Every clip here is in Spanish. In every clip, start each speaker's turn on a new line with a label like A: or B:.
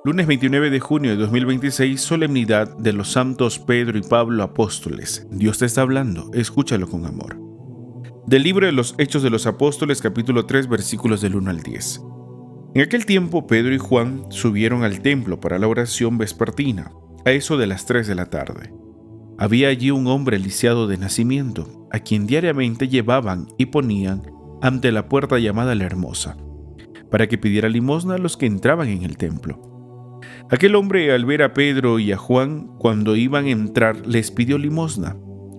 A: Lunes 29 de junio de 2026, solemnidad de los santos Pedro y Pablo apóstoles. Dios te está hablando, escúchalo con amor. Del libro de los Hechos de los Apóstoles, capítulo 3, versículos del 1 al 10. En aquel tiempo, Pedro y Juan subieron al templo para la oración vespertina, a eso de las 3 de la tarde. Había allí un hombre lisiado de nacimiento, a quien diariamente llevaban y ponían ante la puerta llamada la Hermosa, para que pidiera limosna a los que entraban en el templo. Aquel hombre, al ver a Pedro y a Juan cuando iban a entrar, les pidió limosna.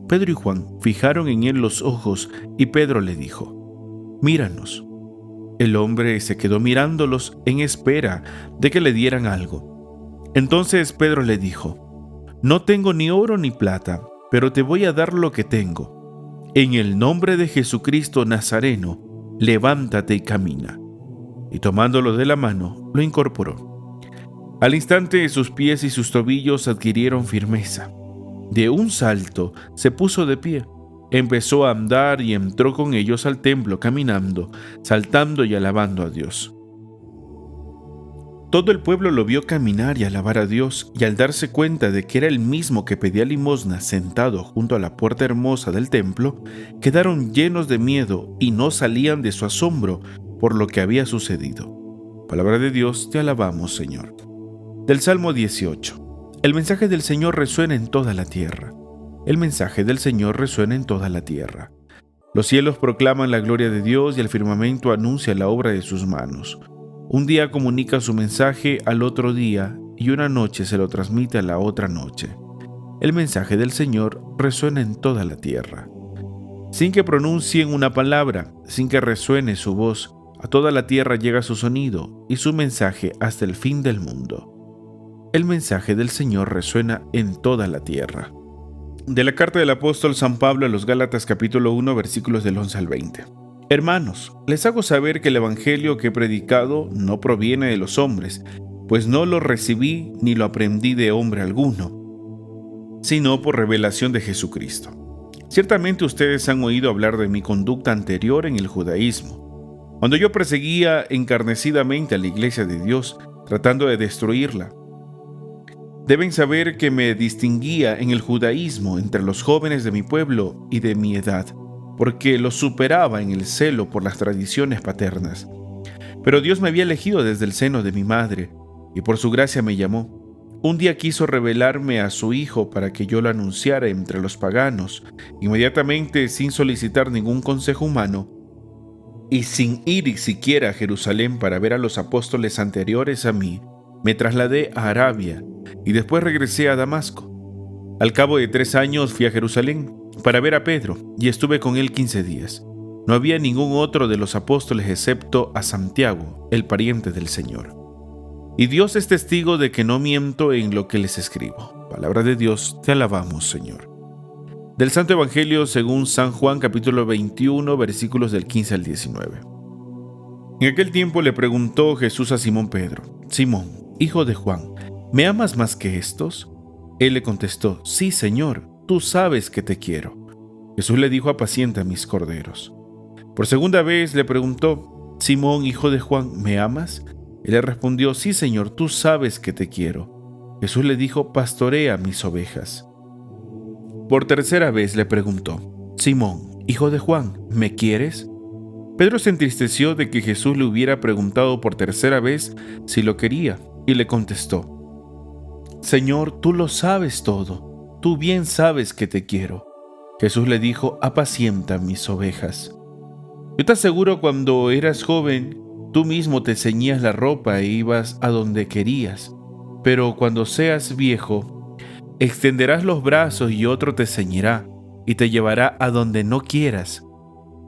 A: Pedro y Juan fijaron en él los ojos y Pedro le dijo: «Míranos». El hombre se quedó mirándolos en espera de que le dieran algo. Entonces Pedro le dijo: «No tengo ni oro ni plata, pero te voy a dar lo que tengo. En el nombre de Jesucristo Nazareno, levántate y camina». Y tomándolo de la mano, lo incorporó. Al instante sus pies y sus tobillos adquirieron firmeza. De un salto se puso de pie, empezó a andar y entró con ellos al templo caminando, saltando y alabando a Dios. Todo el pueblo lo vio caminar y alabar a Dios, y al darse cuenta de que era el mismo que pedía limosna sentado junto a la puerta hermosa del templo, quedaron llenos de miedo y no salían de su asombro por lo que había sucedido. Palabra de Dios, te alabamos, Señor. Del Salmo 18. El mensaje del Señor resuena en toda la tierra. El mensaje del Señor resuena en toda la tierra. Los cielos proclaman la gloria de Dios y el firmamento anuncia la obra de sus manos. Un día comunica su mensaje al otro día y una noche se lo transmite a la otra noche. El mensaje del Señor resuena en toda la tierra. Sin que pronuncien una palabra, sin que resuene su voz, a toda la tierra llega su sonido y su mensaje hasta el fin del mundo. El mensaje del Señor resuena en toda la tierra. De la carta del apóstol San Pablo a los Gálatas capítulo 1 versículos del 11 al 20. Hermanos, les hago saber que el evangelio que he predicado no proviene de los hombres, pues no lo recibí ni lo aprendí de hombre alguno, sino por revelación de Jesucristo. Ciertamente ustedes han oído hablar de mi conducta anterior en el judaísmo, cuando yo perseguía encarnecidamente a la iglesia de Dios, tratando de destruirla. Deben saber que me distinguía en el judaísmo entre los jóvenes de mi pueblo y de mi edad, porque los superaba en el celo por las tradiciones paternas. Pero Dios me había elegido desde el seno de mi madre, y por su gracia me llamó. Un día quiso revelarme a su Hijo para que yo lo anunciara entre los paganos. Inmediatamente, sin solicitar ningún consejo humano, y sin ir siquiera a Jerusalén para ver a los apóstoles anteriores a mí, me trasladé a Arabia y después regresé a Damasco. Al cabo de 3 años fui a Jerusalén para ver a Pedro y estuve con él 15 días. No había ningún otro de los apóstoles excepto a Santiago, el pariente del Señor. Y Dios es testigo de que no miento en lo que les escribo. Palabra de Dios, te alabamos, Señor. Del Santo Evangelio según San Juan capítulo 21 versículos del 15 al 19. En aquel tiempo le preguntó Jesús a Simón Pedro: «Simón, hijo de Juan, ¿me amas más que estos?». Él le contestó: «Sí, Señor, tú sabes que te quiero». Jesús le dijo: «Apacienta mis corderos». Por segunda vez le preguntó: «Simón, hijo de Juan, ¿me amas?». Él le respondió: «Sí, Señor, tú sabes que te quiero». Jesús le dijo: «Pastorea mis ovejas». Por tercera vez le preguntó: «Simón, hijo de Juan, ¿me quieres?». Pedro se entristeció de que Jesús le hubiera preguntado por tercera vez si lo quería, y le contestó: «Señor, tú lo sabes todo, tú bien sabes que te quiero». Jesús le dijo: «Apacienta mis ovejas». Yo te aseguro, cuando eras joven, tú mismo te ceñías la ropa e ibas a donde querías, pero cuando seas viejo, extenderás los brazos y otro te ceñirá y te llevará a donde no quieras.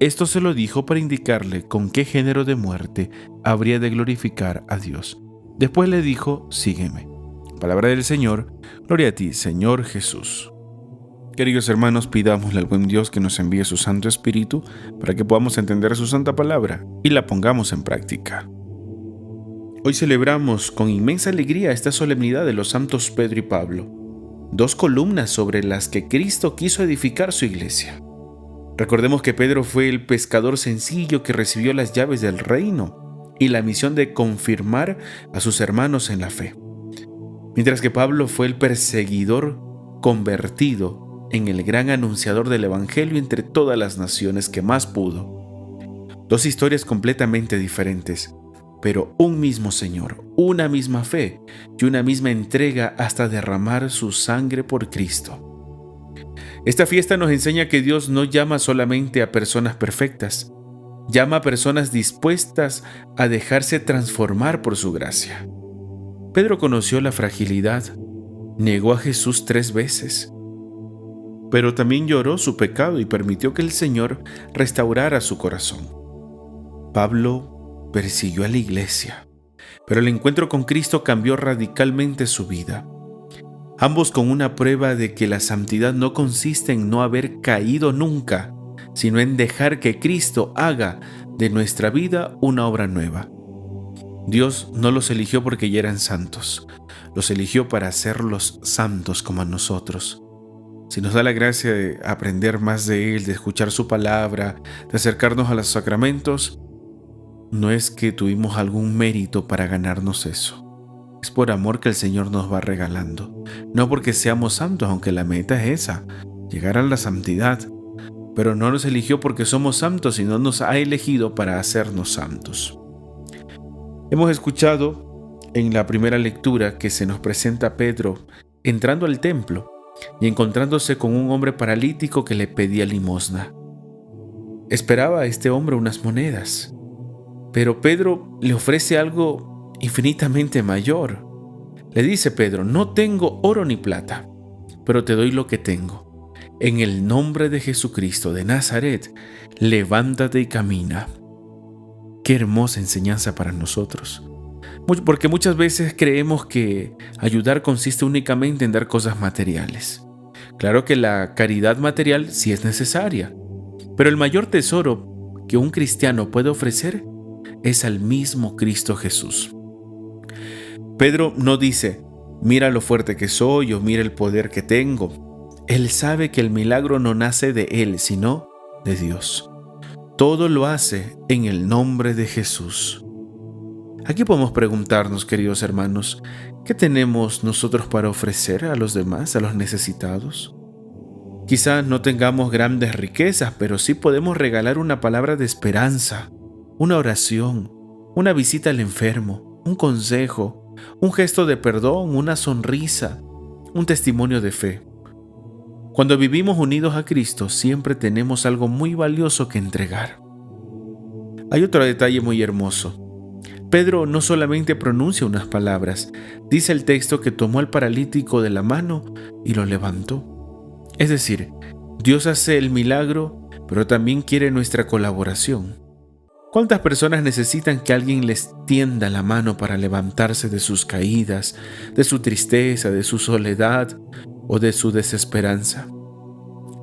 A: Esto se lo dijo para indicarle con qué género de muerte habría de glorificar a Dios. Después le dijo: «Sígueme». Palabra del Señor. Gloria a ti, Señor Jesús. Queridos hermanos, pidámosle al buen Dios que nos envíe su Santo Espíritu para que podamos entender su santa palabra y la pongamos en práctica. Hoy celebramos con inmensa alegría esta solemnidad de los santos Pedro y Pablo, 2 columnas sobre las que Cristo quiso edificar su iglesia. Recordemos que Pedro fue el pescador sencillo que recibió las llaves del reino y la misión de confirmar a sus hermanos en la fe. Mientras que Pablo fue el perseguidor convertido en el gran anunciador del Evangelio entre todas las naciones que más pudo. Dos historias completamente diferentes, pero un mismo Señor, una misma fe y una misma entrega hasta derramar su sangre por Cristo. Esta fiesta nos enseña que Dios no llama solamente a personas perfectas, llama a personas dispuestas a dejarse transformar por su gracia. Pedro conoció la fragilidad, negó a Jesús 3 veces, pero también lloró su pecado y permitió que el Señor restaurara su corazón. Pablo persiguió a la iglesia, pero el encuentro con Cristo cambió radicalmente su vida. Ambos con una prueba de que la santidad no consiste en no haber caído nunca, sino en dejar que Cristo haga de nuestra vida una obra nueva. Dios no los eligió porque ya eran santos, los eligió para hacerlos santos como a nosotros. Si nos da la gracia de aprender más de Él, de escuchar su palabra, de acercarnos a los sacramentos, no es que tuvimos algún mérito para ganarnos eso. Es por amor que el Señor nos va regalando. No porque seamos santos, aunque la meta es esa, llegar a la santidad. Pero no nos eligió porque somos santos, sino nos ha elegido para hacernos santos. Hemos escuchado en la primera lectura que se nos presenta a Pedro entrando al templo y encontrándose con un hombre paralítico que le pedía limosna. Esperaba a este hombre unas monedas, pero Pedro le ofrece algo infinitamente mayor. Le dice Pedro: no tengo oro ni plata, pero te doy lo que tengo. En el nombre de Jesucristo de Nazaret, levántate y camina. Qué hermosa enseñanza para nosotros. Porque muchas veces creemos que ayudar consiste únicamente en dar cosas materiales. Claro que la caridad material sí es necesaria, pero el mayor tesoro que un cristiano puede ofrecer es al mismo Cristo Jesús. Pedro no dice: mira lo fuerte que soy o mira el poder que tengo. Él sabe que el milagro no nace de él, sino de Dios. Todo lo hace en el nombre de Jesús. Aquí podemos preguntarnos, queridos hermanos, ¿qué tenemos nosotros para ofrecer a los demás, a los necesitados? Quizás no tengamos grandes riquezas, pero sí podemos regalar una palabra de esperanza, una oración, una visita al enfermo, un consejo, un gesto de perdón, una sonrisa, un testimonio de fe. Cuando vivimos unidos a Cristo, siempre tenemos algo muy valioso que entregar. Hay otro detalle muy hermoso. Pedro no solamente pronuncia unas palabras, dice el texto que tomó al paralítico de la mano y lo levantó. Es decir, Dios hace el milagro, pero también quiere nuestra colaboración. ¿Cuántas personas necesitan que alguien les tienda la mano para levantarse de sus caídas, de su tristeza, de su soledad o de su desesperanza?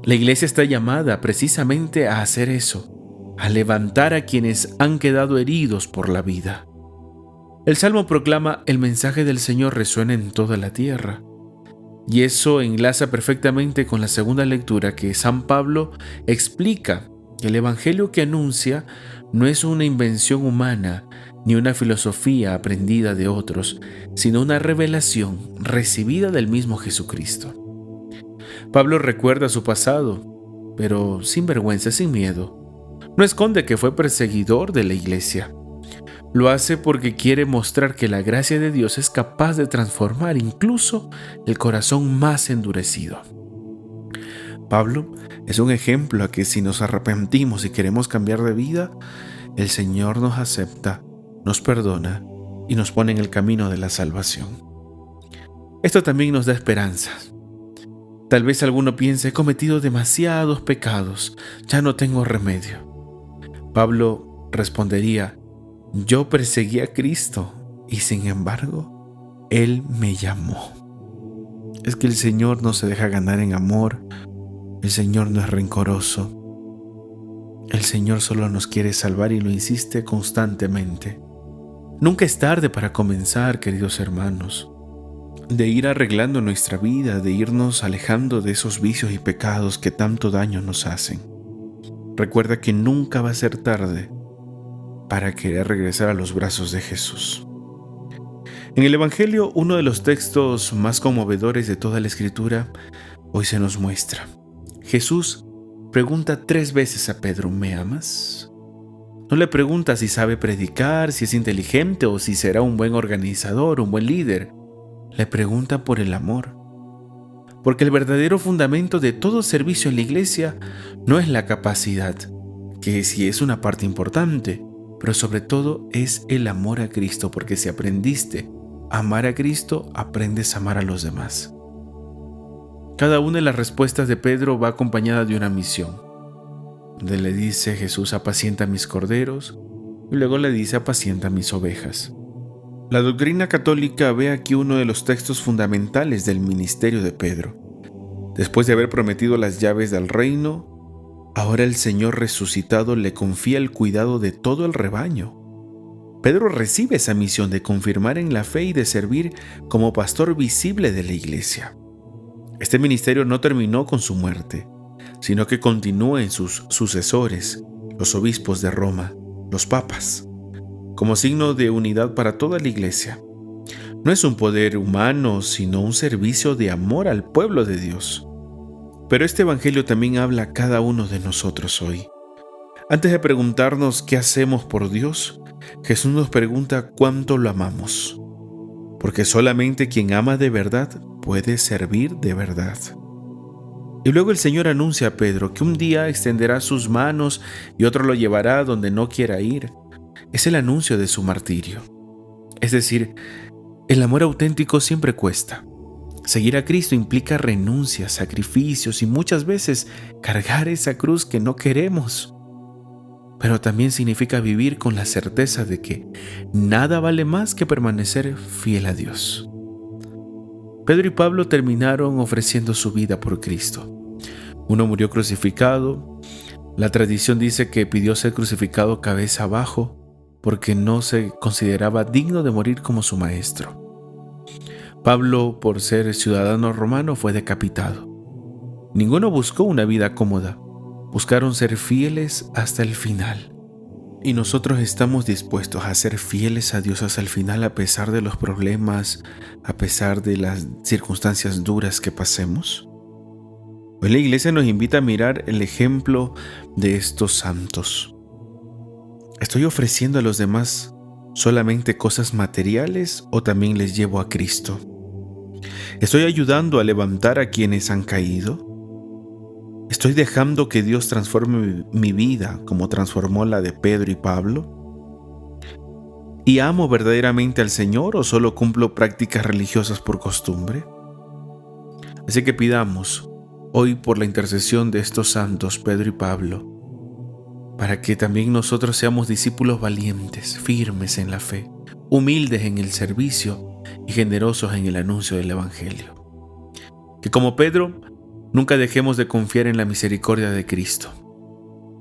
A: La iglesia está llamada precisamente a hacer eso, a levantar a quienes han quedado heridos por la vida. El Salmo proclama: el mensaje del Señor resuena en toda la tierra. Y eso enlaza perfectamente con la segunda lectura, que San Pablo explica que el Evangelio que anuncia no es una invención humana ni una filosofía aprendida de otros, sino una revelación recibida del mismo Jesucristo. Pablo recuerda su pasado, pero sin vergüenza, sin miedo. No esconde que fue perseguidor de la iglesia. Lo hace porque quiere mostrar que la gracia de Dios es capaz de transformar incluso el corazón más endurecido. Pablo es un ejemplo a que si nos arrepentimos y queremos cambiar de vida, el Señor nos acepta, nos perdona y nos pone en el camino de la salvación. Esto también nos da esperanza. Tal vez alguno piense: he cometido demasiados pecados, ya no tengo remedio. Pablo respondería: yo perseguí a Cristo y sin embargo, Él me llamó. Es que el Señor no se deja ganar en amor, el Señor no es rencoroso. El Señor solo nos quiere salvar y lo insiste constantemente. Nunca es tarde para comenzar, queridos hermanos, de ir arreglando nuestra vida, de irnos alejando de esos vicios y pecados que tanto daño nos hacen. Recuerda que nunca va a ser tarde para querer regresar a los brazos de Jesús. En el Evangelio, uno de los textos más conmovedores de toda la Escritura, hoy se nos muestra. Jesús pregunta 3 veces a Pedro: ¿me amas? No le pregunta si sabe predicar, si es inteligente o si será un buen organizador, un buen líder. Le pregunta por el amor. Porque el verdadero fundamento de todo servicio en la iglesia no es la capacidad, que sí es una parte importante, pero sobre todo es el amor a Cristo, porque si aprendiste a amar a Cristo, aprendes a amar a los demás. Cada una de las respuestas de Pedro va acompañada de una misión, donde le dice Jesús: apacienta mis corderos, y luego le dice: apacienta mis ovejas. La doctrina católica ve aquí uno de los textos fundamentales del ministerio de Pedro. Después de haber prometido las llaves del reino, ahora el Señor resucitado le confía el cuidado de todo el rebaño. Pedro recibe esa misión de confirmar en la fe y de servir como pastor visible de la iglesia. Este ministerio no terminó con su muerte, sino que continúa en sus sucesores, los obispos de Roma, los papas, como signo de unidad para toda la iglesia. No es un poder humano, sino un servicio de amor al pueblo de Dios. Pero este evangelio también habla a cada uno de nosotros hoy. Antes de preguntarnos qué hacemos por Dios, Jesús nos pregunta cuánto lo amamos. Porque solamente quien ama de verdad puede servir de verdad. Y luego el Señor anuncia a Pedro que un día extenderá sus manos y otro lo llevará donde no quiera ir. Es el anuncio de su martirio. Es decir, el amor auténtico siempre cuesta. Seguir a Cristo implica renuncias, sacrificios y muchas veces cargar esa cruz que no queremos. Pero también significa vivir con la certeza de que nada vale más que permanecer fiel a Dios. Pedro y Pablo terminaron ofreciendo su vida por Cristo. Uno murió crucificado. La tradición dice que pidió ser crucificado cabeza abajo porque no se consideraba digno de morir como su maestro. Pablo, por ser ciudadano romano, fue decapitado. Ninguno buscó una vida cómoda. Buscaron ser fieles hasta el final. ¿Y nosotros estamos dispuestos a ser fieles a Dios hasta el final a pesar de los problemas, a pesar de las circunstancias duras que pasemos? Hoy la iglesia nos invita a mirar el ejemplo de estos santos. ¿Estoy ofreciendo a los demás solamente cosas materiales o también les llevo a Cristo? ¿Estoy ayudando a levantar a quienes han caído? ¿Estoy dejando que Dios transforme mi vida como transformó la de Pedro y Pablo? ¿Y amo verdaderamente al Señor o solo cumplo prácticas religiosas por costumbre? Así que pidamos hoy por la intercesión de estos santos, Pedro y Pablo, para que también nosotros seamos discípulos valientes, firmes en la fe, humildes en el servicio y generosos en el anuncio del Evangelio. Que como Pedro, nunca dejemos de confiar en la misericordia de Cristo.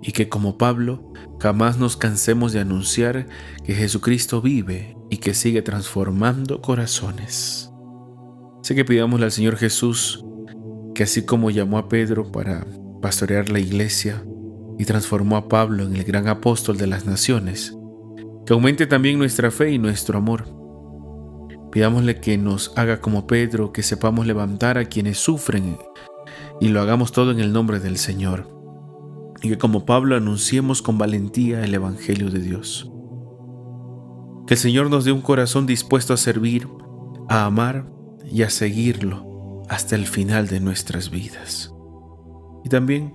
A: Y que como Pablo, jamás nos cansemos de anunciar que Jesucristo vive y que sigue transformando corazones. Así que pidámosle al Señor Jesús que así como llamó a Pedro para pastorear la iglesia y transformó a Pablo en el gran apóstol de las naciones, que aumente también nuestra fe y nuestro amor. Pidámosle que nos haga como Pedro, que sepamos levantar a quienes sufren y lo hagamos todo en el nombre del Señor. Y que como Pablo anunciemos con valentía el Evangelio de Dios. Que el Señor nos dé un corazón dispuesto a servir, a amar y a seguirlo hasta el final de nuestras vidas. Y también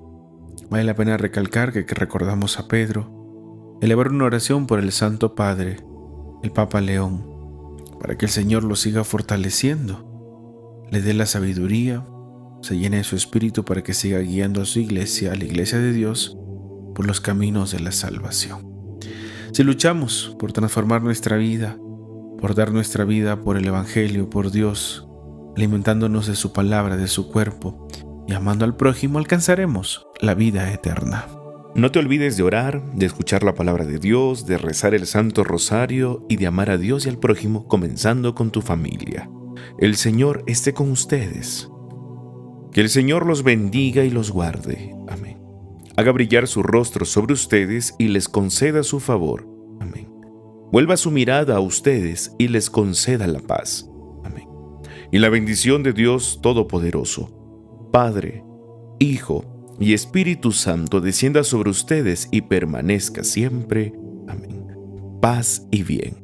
A: vale la pena recalcar que recordamos a Pedro, elevar una oración por el Santo Padre, el Papa León, para que el Señor lo siga fortaleciendo, le dé la sabiduría, se llene de su espíritu para que siga guiando a su iglesia, a la iglesia de Dios, por los caminos de la salvación. Si luchamos por transformar nuestra vida, por dar nuestra vida por el Evangelio, por Dios, alimentándonos de su palabra, de su cuerpo, y amando al prójimo, alcanzaremos la vida eterna.
B: No te olvides de orar, de escuchar la palabra de Dios, de rezar el Santo Rosario y de amar a Dios y al prójimo, comenzando con tu familia. El Señor esté con ustedes. Que el Señor los bendiga y los guarde. Amén. Haga brillar su rostro sobre ustedes y les conceda su favor. Amén. vuelva su mirada a ustedes y les conceda la paz. Amén. Y la bendición de Dios Todopoderoso, Padre, Hijo y Espíritu Santo descienda sobre ustedes y permanezca siempre. Amén. Paz y bien.